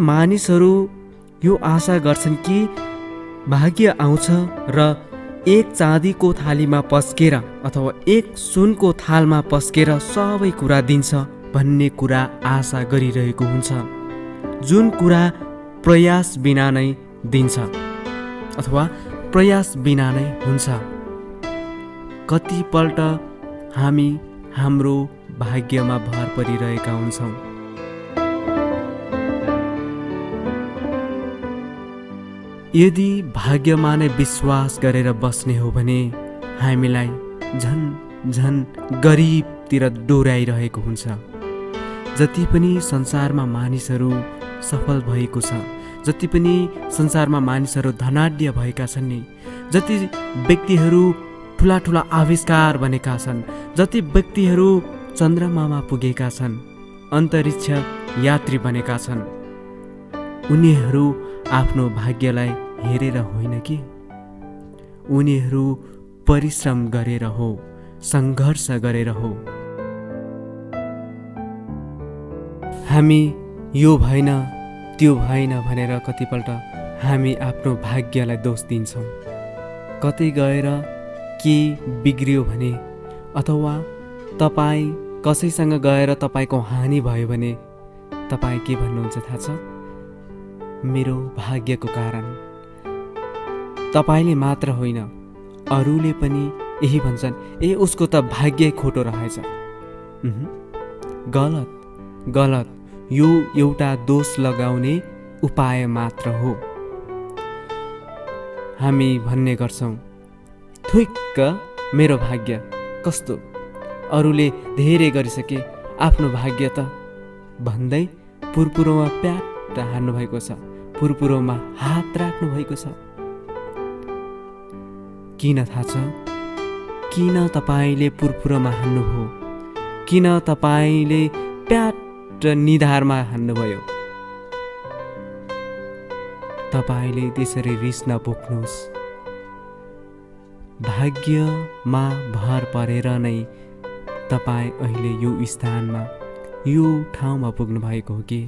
मानिसहरू यो आशा गर्छन् कि भाग्य आउँछ र एक चाँदीको थालीमा पस्केर अथवा एक सुनको थालमा पस्केर सबै कुरा दिन्छ भन्ने कुरा आशा गरिरहेको हुन्छ, जुन कुरा प्रयास बिना नै दिन्छ अथवा प्रयास बिना नै हुन्छ। कतिपल्ट हामी हाम्रो भाग्यमा भर परिरहेका हुन्छौँ। यदि भाग्यमा नै विश्वास गरेर बस्ने हो भने हामीलाई झन झन गरिबतिर डोर्याइरहेको हुन्छ। जति पनि संसारमा मानिसहरू सफल भएको छ, जति पनि संसारमा मानिसहरू धनाढ्य भएका छन् नि, जति व्यक्तिहरू ठुला ठुला आविष्कार बनेका छन्, जति व्यक्तिहरू चन्द्रमामा पुगेका छन्, अन्तरिक्ष यात्री बनेका छन्, उनीहरू आफ्नो भाग्यलाई हेरेर होइन कि उनीहरू परिश्रम गरेर हो, सङ्घर्ष गरेर हो। हामी यो भएन त्यो भएन भनेर कतिपल्ट हामी आफ्नो भाग्यलाई दोष दिन्छौँ। कतै गएर के बिग्रियो भने अथवा तपाईँ कसैसँग गएर तपाईँको हानि भयो भने तपाईँ के भन्नुहुन्छ थाहा छ? मेरो भाग्यको कारण। तपाईँले मात्र होइन, अरूले पनि यही भन्छन्, ए उसको त भाग्य खोटो रहेछ। गलत गलत, यो एउटा दोष लगाउने उपाय मात्र हो। हामी भन्ने गर्छौँ, थुक्क मेरो भाग्य कस्तो, अरूले धेरै गरिसके आफ्नो भाग्य त भन्दै पुरपुरोमा प्याट हान्नु भएको छ, पुरपुरोमा हात राख्नु भएको छ। किन थाहा छ? किन तपाईँले पुरपुरोमा हान्नुभयो? किन तपाईँले प्याट निधारमा हान्नुभयो? तपाईँले त्यसरी रिस नपोख्नुहोस्। भाग्यमा भर परेर नै तपाईँ अहिले यो स्थानमा, यो ठाउँमा पुग्नु भएको हो कि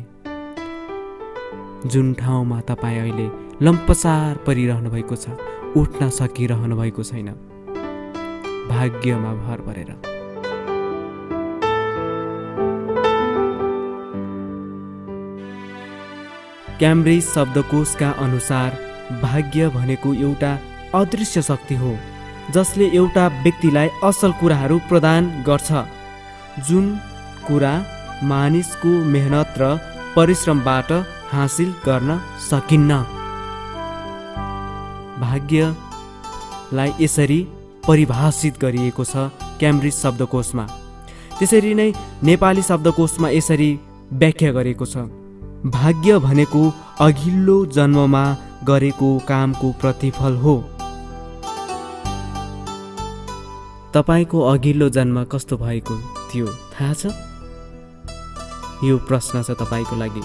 जुन ठाउँमा तपाईँ अहिले लम्पसार परिरहनु भएको छ, उठ्न सकिरहनु भएको छैन, भाग्यमा भर परेर। क्याम्ब्रिज शब्दकोशका अनुसार भाग्य भनेको एउटा अदृश्य शक्ति हो जसले एउटा व्यक्तिलाई असल कुराहरू प्रदान गर्छ, जुन कुरा मानिसको मेहनत र परिश्रमबाट हासिल गर्न सकिन्न। भाग्यलाई यसरी परिभाषित गरिएको छ क्याम्ब्रिज शब्दकोशमा। त्यसरी नै नेपाली शब्दकोशमा यसरी व्याख्या गरेको छ, भाग्य भनेको अघिल्लो जन्ममा गरेको कामको प्रतिफल हो। तपाईको अघिल्लो जन्म कस्तो भएको थियो थाहा छ? यो प्रश्न छ तपाईको लागि।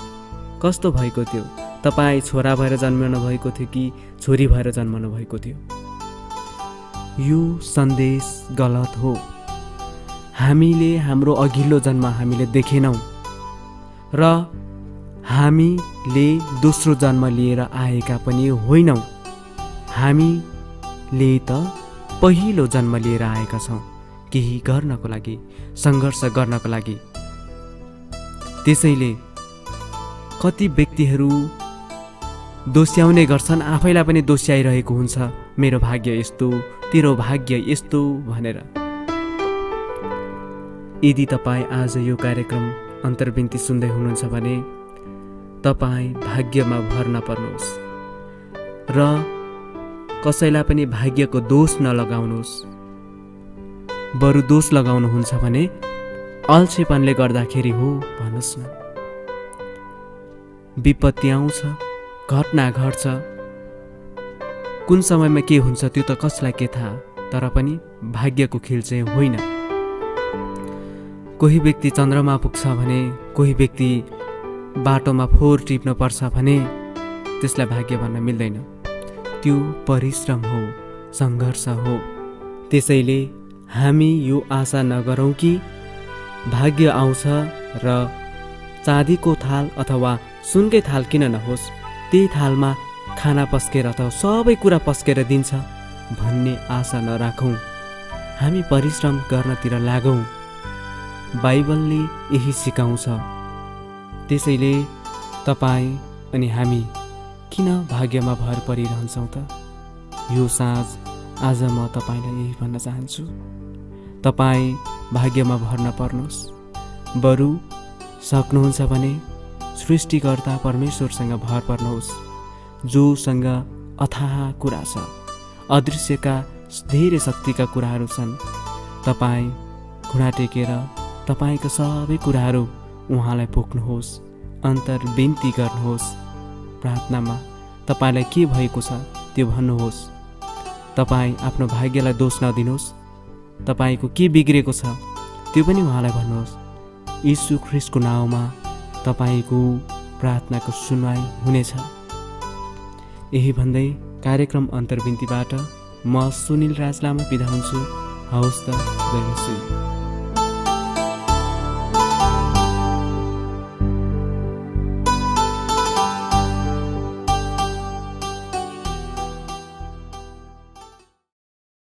कस्तो भएको थियो? तपाईँ छोरा भएर जन्मनु भएको थियो कि छोरी भएर जन्मनु भएको थियो? यो सन्देश गलत हो। हामीले हाम्रो अघिल्लो जन्म हामीले देखेनौँ र हामीले दोस्रो जन्म लिएर आएका पनि होइनौँ। हामीले त पहिलो जन्म लिएर आएका छौँ, केही गर्नको लागि, सङ्घर्ष गर्नको लागि। त्यसैले कति व्यक्तिहरू दोस्याउने गर्छन्, आफैलाई पनि दोस्याइरहेको हुन्छ, मेरो भाग्य यस्तो, तेरो भाग्य यस्तो भनेर। यदि तपाईँ आज यो कार्यक्रम अन्तर्विन्ती सुन्दै हुनुहुन्छ भने तपाईँ भाग्यमा भर नपर्नुहोस् र कसैलाई पनि भाग्यको दोष नलगाउनुहोस्। बरु दोष लगाउनुहुन्छ भने अल्छेपनले गर्दाखेरि हो भन्नुहोस् न। विपत्ति आउँछ, घटना घट्छ, कुन समयमा के हुन्छ त्यो त कसलाई के थाहा, तर पनि भाग्यको खेल चाहिँ होइन। कोही व्यक्ति चन्द्रमा पुग्छ भने, कोही व्यक्ति बाटोमा फोहोर टिप्न पर्छ भने त्यसलाई भाग्य भन्न मिल्दैन। त्यो परिश्रम हो, सङ्घर्ष हो। त्यसैले हामी यो आशा नगरौँ कि भाग्य आउँछ र चाँदीको थाल अथवा सुनकै थाल किन नहोस्, त्यही थालमा खाना पस्केर त सबै कुरा पस्केर दिन्छ भन्ने आशा नराखौँ। हामी परिश्रम गर्नतिर लागौँ। बाइबलले यही सिकाउँछ। त्यसैले तपाईँ अनि हामी किन भाग्यमा भर परिरहन्छौँ त? यो साँझ आज म तपाईँलाई यही भन्न चाहन्छु, तपाईँ भाग्यमा भर नपर्नुहोस्, बरु सक्नुहुन्छ भने सृष्टिकर्ता परमेश्वरसँग भर पर्नुहोस्, जोसँग अथाह कुरा छ, अदृश्यका धेरै शक्तिका कुराहरू छन्। तपाईँ घुँडा टेकेर तपाईँका सबै कुराहरू उहाँलाई पोख्नुहोस्, अन्तर बिन्ती गर्नुहोस्। प्रार्थनामा तपाईँलाई के भएको छ त्यो भन्नुहोस्। तपाईँ आफ्नो भाग्यलाई दोष नदिनुहोस्, तपाईँको के बिग्रेको छ त्यो पनि उहाँलाई भन्नुहोस्। यीशु ख्रीष्टको नाउँमा तपाईँको प्रार्थनाको सुनवाई हुनेछ। यही भन्दै कार्यक्रम अन्तर्विन्तीबाट म सुनिल राज लामा बिदा हुन्छु। हवस् त, जय मसीह।